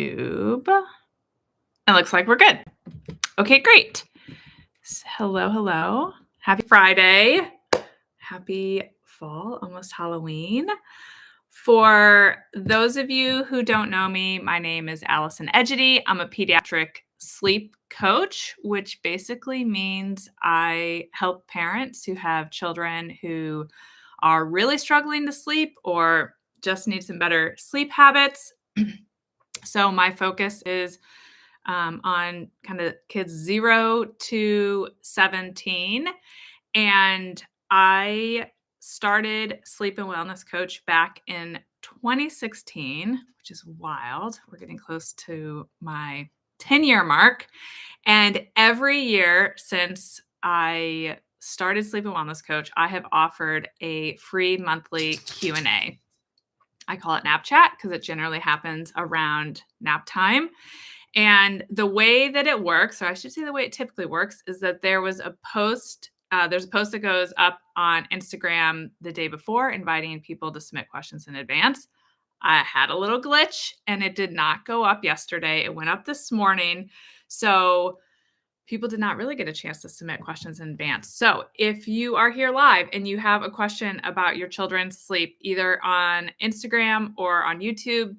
Tube. It looks like we're good. Okay, great. Hello, hello. Happy Friday. Happy fall, almost Halloween. For those of you who don't know me, my name is Allison Egidi. I'm a pediatric sleep coach, which basically means I help parents who have children who are really struggling to sleep or just need some better sleep habits. So my focus is on kind of kids 0 to 17. And I started Sleep and Wellness Coach back in 2016, which is wild. We're getting close to my 10-year mark. And every year since I started Sleep and Wellness Coach, I have offered a free monthly Q&A. I call it nap chat because it generally happens around nap time. And the way that it works, or I should say the way it typically works, is that there's a post that goes up on Instagram the day before inviting people to submit questions in advance. I had a little glitch and it did not go up yesterday. It went up this morning. So people did not really get a chance to submit questions in advance. So if you are here live and you have a question about your children's sleep, either on Instagram or on YouTube,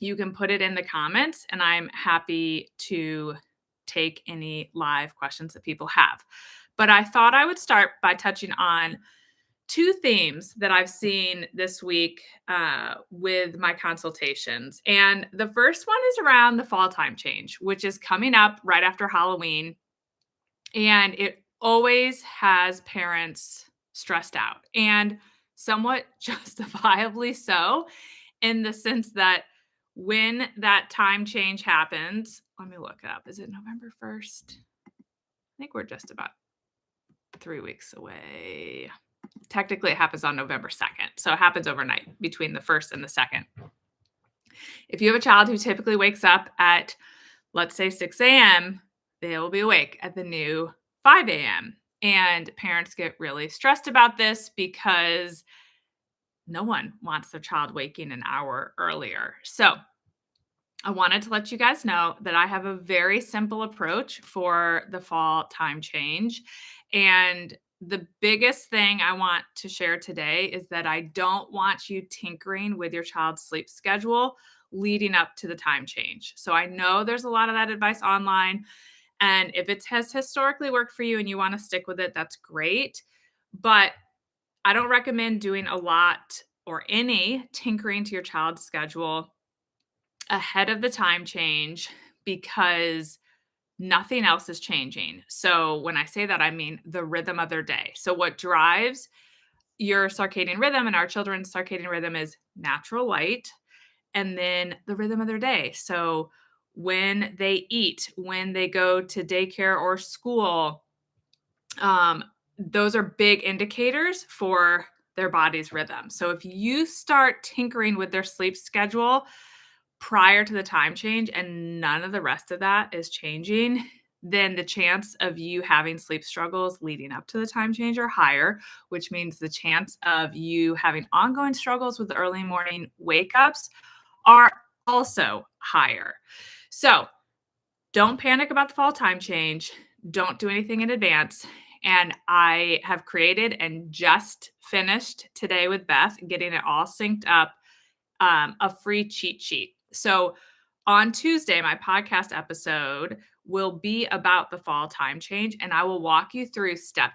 you can put it in the comments and I'm happy to take any live questions that people have. But I thought I would start by touching on two themes that I've seen this week with my consultations. And the first one is around the fall time change, which is coming up right after Halloween. And it always has parents stressed out, and somewhat justifiably so, in the sense that when that time change happens, let me look it up. Is it November 1st? I think we're just about 3 weeks away. Technically, it happens on November 2nd. So it happens overnight between the 1st and the 2nd. If you have a child who typically wakes up at, let's say, 6 a.m., they will be awake at the new 5 a.m. And parents get really stressed about this because no one wants their child waking an hour earlier. So I wanted to let you guys know that I have a very simple approach for the fall time change. And the biggest thing I want to share today is that I don't want you tinkering with your child's sleep schedule leading up to the time change. So I know there's a lot of that advice online. And if it has historically worked for you and you want to stick with it, that's great. But I don't recommend doing a lot or any tinkering to your child's schedule ahead of the time change because nothing else is changing. So when I say that, I mean the rhythm of their day. So what drives your circadian rhythm and our children's circadian rhythm is natural light and then the rhythm of their day. So when they eat, when they go to daycare or school, those are big indicators for their body's rhythm. So if you start tinkering with their sleep schedule prior to the time change and none of the rest of that is changing, then the chance of you having sleep struggles leading up to the time change are higher, which means the chance of you having ongoing struggles with the early morning wake ups are also higher. So don't panic about the fall time change. Don't do anything in advance. And I have created and just finished today with Beth, getting it all synced up, a free cheat sheet. So on Tuesday, my podcast episode will be about the fall time change, and I will walk you through step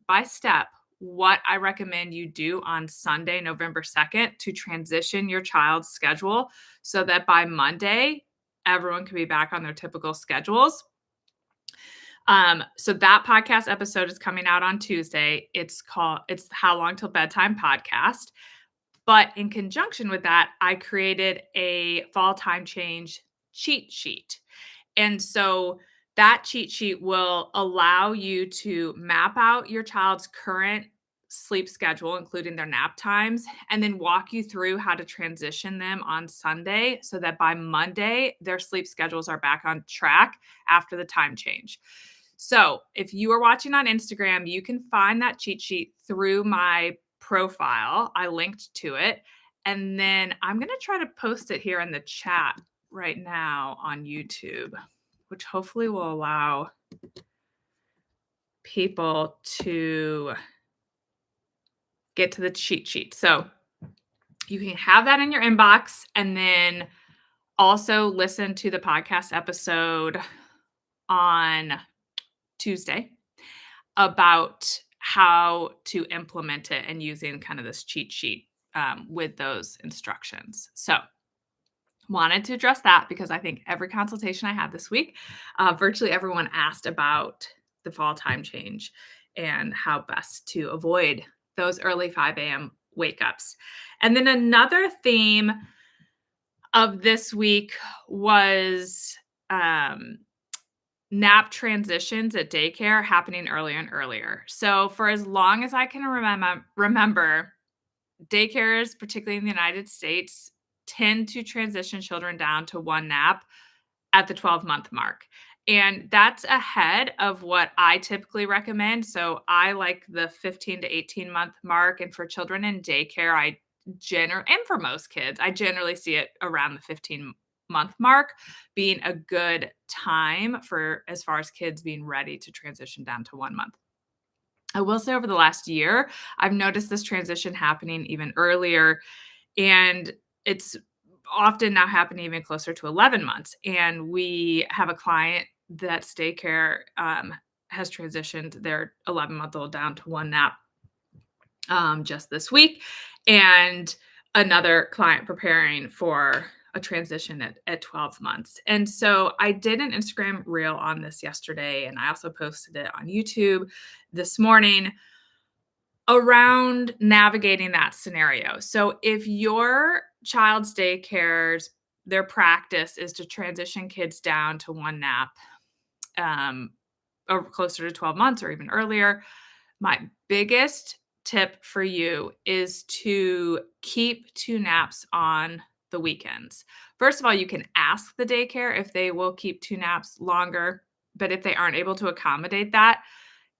by step what I recommend you do on Sunday, November 2nd to transition your child's schedule so that by Monday, everyone can be back on their typical schedules. So that podcast episode is coming out on Tuesday. It's How Long Til Bedtime podcast. But in conjunction with that, I created a fall time change cheat sheet. And so that cheat sheet will allow you to map out your child's current sleep schedule, including their nap times, and then walk you through how to transition them on Sunday so that by Monday, their sleep schedules are back on track after the time change. So if you are watching on Instagram, you can find that cheat sheet through my profile. I linked to it. And then I'm going to try to post it here in the chat right now on YouTube, which hopefully will allow people to get to the cheat sheet. So you can have that in your inbox and then also listen to the podcast episode on Tuesday about how to implement it and using kind of this cheat sheet with those instructions. So wanted to address that because I think every consultation I had this week, virtually everyone asked about the fall time change and how best to avoid those early 5 a.m. wake ups. And then another theme of this week was nap transitions at daycare happening earlier and earlier. So for as long as I can remember, daycares, particularly in the United States, tend to transition children down to one nap at the 12-month mark. And that's ahead of what I typically recommend. So I like the 15 to 18-month mark. And for children in daycare, and for most kids, I generally see it around the 15-month mark being a good time for as far as kids being ready to transition down to 1 month. I will say over the last year, I've noticed this transition happening even earlier, and it's often now happening even closer to 11 months. And we have a client that's daycare has transitioned their 11-month-old down to one nap just this week, and another client preparing for a transition at 12 months. And so I did an Instagram reel on this yesterday, and I also posted it on YouTube this morning around navigating that scenario. So if your child's daycare's, their practice is to transition kids down to one nap or closer to 12 months or even earlier, my biggest tip for you is to keep 2 naps on the weekends. First of all, you can ask the daycare if they will keep 2 naps longer, but if they aren't able to accommodate that,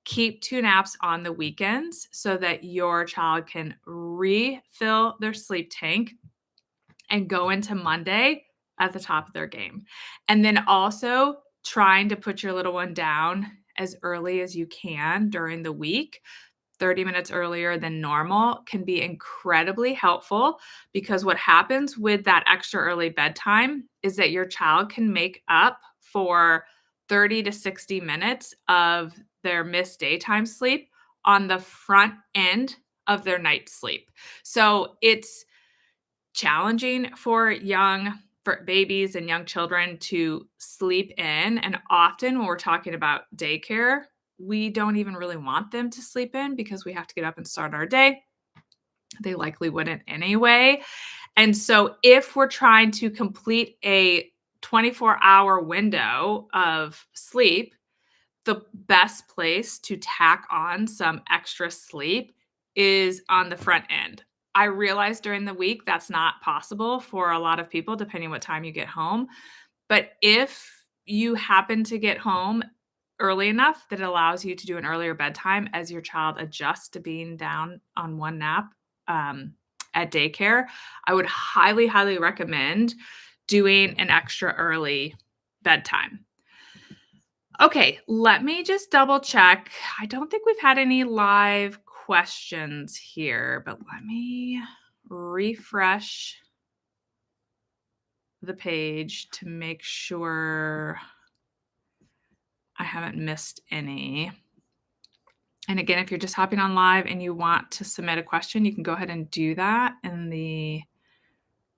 keep 2 naps on the weekends so that your child can refill their sleep tank and go into Monday at the top of their game. And then also trying to put your little one down as early as you can during the week. 30 minutes earlier than normal can be incredibly helpful, because what happens with that extra early bedtime is that your child can make up for 30 to 60 minutes of their missed daytime sleep on the front end of their night sleep. So it's challenging for babies and young children to sleep in. And often when we're talking about daycare, we don't even really want them to sleep in because we have to get up and start our day. They likely wouldn't anyway. And so if we're trying to complete a 24-hour window of sleep, the best place to tack on some extra sleep is on the front end. I realize during the week that's not possible for a lot of people, depending what time you get home. But if you happen to get home early enough that it allows you to do an earlier bedtime as your child adjusts to being down on one nap at daycare, I would highly, highly recommend doing an extra early bedtime. Okay, let me just double check. I don't think we've had any live questions here, but let me refresh the page to make sure I haven't missed any. And again, if you're just hopping on live and you want to submit a question, you can go ahead and do that in the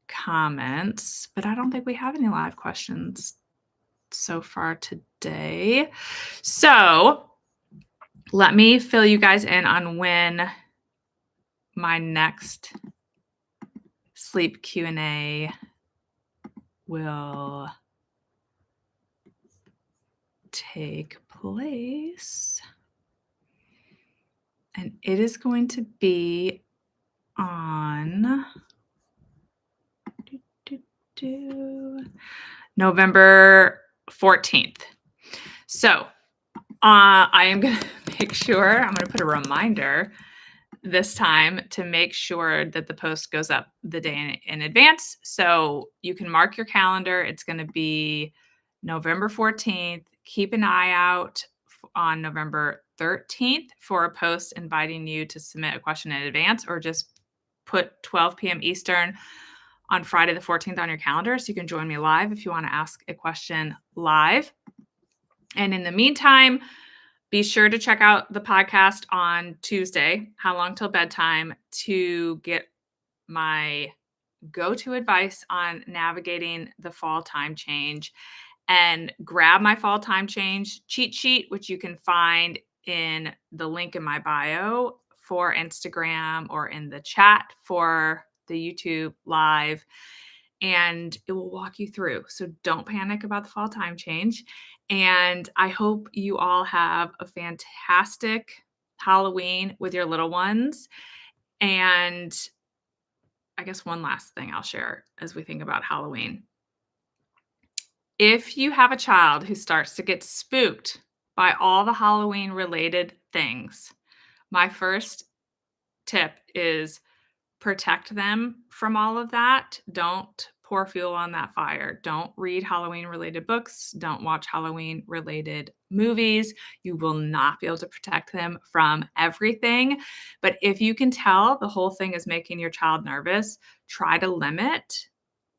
comments, but I don't think we have any live questions so far today. So let me fill you guys in on when my next sleep Q&A will take place. And it is going to be on November 14th. So I am going to make sure, I'm going to put a reminder this time to make sure that the post goes up the day in advance. So you can mark your calendar. It's going to be November 14th. Keep an eye out on November 13th for a post inviting you to submit a question in advance, or just put 12 p.m. Eastern on Friday the 14th on your calendar so you can join me live if you want to ask a question live. And in the meantime, be sure to check out the podcast on Tuesday, How Long Till Bedtime, to get my go-to advice on navigating the fall time change, and grab my fall time change cheat sheet, which you can find in the link in my bio for Instagram or in the chat for the YouTube live, and it will walk you through. So don't panic about the fall time change. And I hope you all have a fantastic Halloween with your little ones. And I guess one last thing I'll share as we think about Halloween. If you have a child who starts to get spooked by all the Halloween related things, my first tip is protect them from all of that. Don't pour fuel on that fire. Don't read Halloween related books. Don't watch Halloween related movies. You will not be able to protect them from everything. But if you can tell the whole thing is making your child nervous, try to limit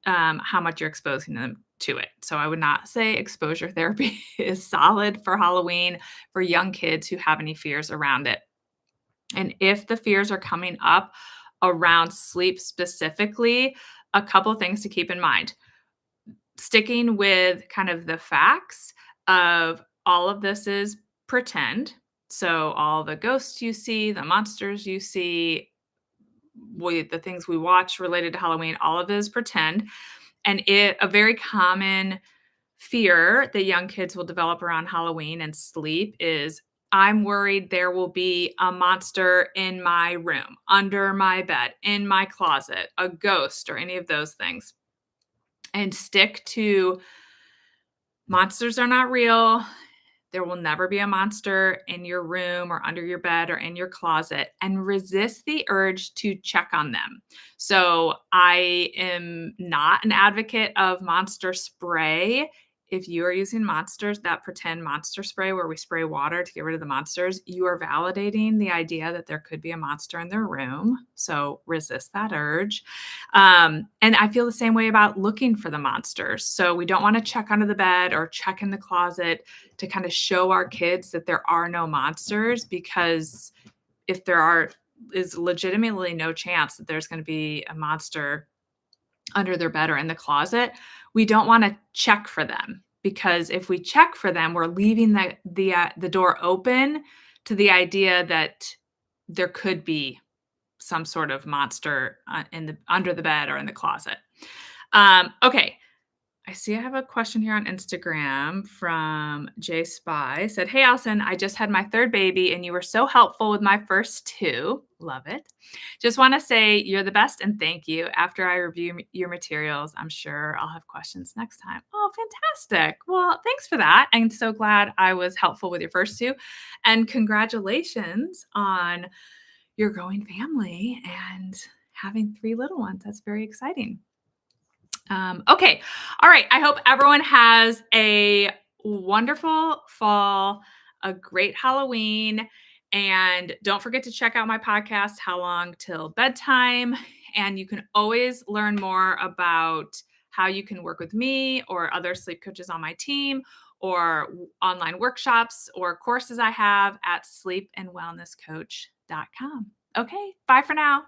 how much you're exposing them to it. So I would not say exposure therapy is solid for Halloween for young kids who have any fears around it. And if the fears are coming up around sleep specifically, a couple things to keep in mind. Sticking with kind of the facts of all of this is pretend. So all the ghosts you see, the monsters you see, the things we watch related to Halloween, all of it is pretend. And a very common fear that young kids will develop around Halloween and sleep is, I'm worried there will be a monster in my room, under my bed, in my closet, a ghost, or any of those things. And stick to monsters are not real. There will never be a monster in your room or under your bed or in your closet, and resist the urge to check on them. So I am not an advocate of monster spray. If you are using that pretend monster spray where we spray water to get rid of the monsters, you are validating the idea that there could be a monster in their room. So resist that urge. And I feel the same way about looking for the monsters. So we don't want to check under the bed or check in the closet to kind of show our kids that there are no monsters, because if there is legitimately no chance that there's going to be a monster under their bed or in the closet, we don't want to check for them, because if we check for them, we're leaving the door open to the idea that there could be some sort of monster under the bed or in the closet. Okay. I see I have a question here on Instagram from Jay Spy. Said, hey, Allison, I just had my third baby and you were so helpful with my first two. Love it. Just want to say you're the best and thank you. After I review your materials, I'm sure I'll have questions next time. Oh, fantastic. Well, thanks for that. I'm so glad I was helpful with your first two. And congratulations on your growing family and having 3 little ones. That's very exciting. Okay. All right. I hope everyone has a wonderful fall, a great Halloween, and don't forget to check out my podcast, How Long Till Bedtime. And you can always learn more about how you can work with me or other sleep coaches on my team, or online workshops or courses I have at sleepandwellnesscoach.com. Okay. Bye for now.